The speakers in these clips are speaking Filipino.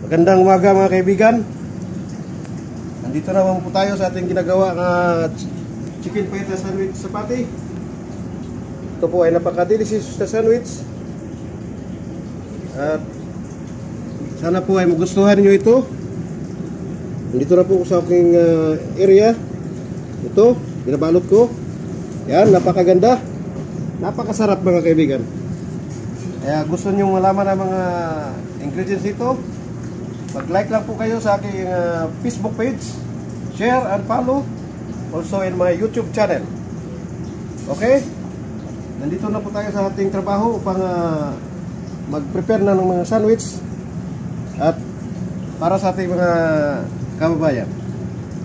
Magandang umaga mga kaibigan. Nandito naman po tayo sa ating ginagawa na chicken fajita sandwich chapati. Ito po ay napaka-delicious na sandwich. At sana po ay magustuhan nyo ito. Nandito na po sa aking area. Ito, binabalot ko. Yan, napakaganda. Napakasarap mga kaibigan. Kaya gusto nyo malaman ang mga ingredients ito, mag-like lang po kayo sa aking Facebook page, share and follow, also in my YouTube channel. Okay? Nandito na po tayo sa ating trabaho upang mag-prepare na ng mga sandwich at para sa ating mga kababayan.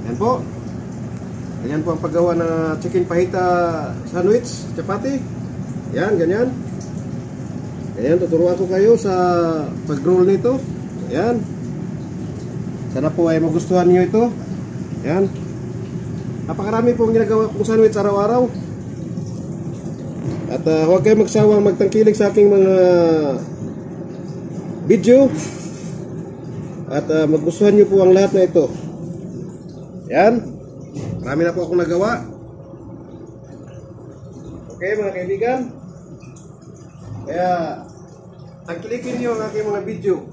Yan po. Ganyan po ang paggawa ng chicken fajita sandwich, chapati. Yan, ganyan. Ayan, tuturuan ko kayo sa pag-roll nito. Ayan. Sana po ay magustuhan niyo ito. Ayan. Napakarami pong ginagawa kong sandwich araw-araw. At huwag kayo magsawang magtangkilik sa aking mga video. At magustuhan niyo po ang lahat na ito. Ayan. Marami na po akong nagawa. Okay mga kaibigan. Kaya tangkilikin niyo ang aking mga video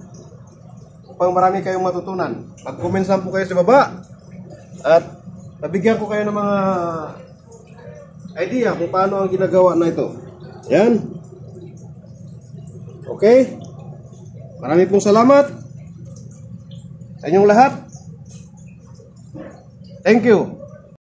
upang marami kayong matutunan. Mag-comment lang po kayo sa baba at nabigyan ko kayo ng mga idea kung paano ang ginagawa na ito. Yan. Okay. Marami pong salamat sa inyong lahat. Thank you.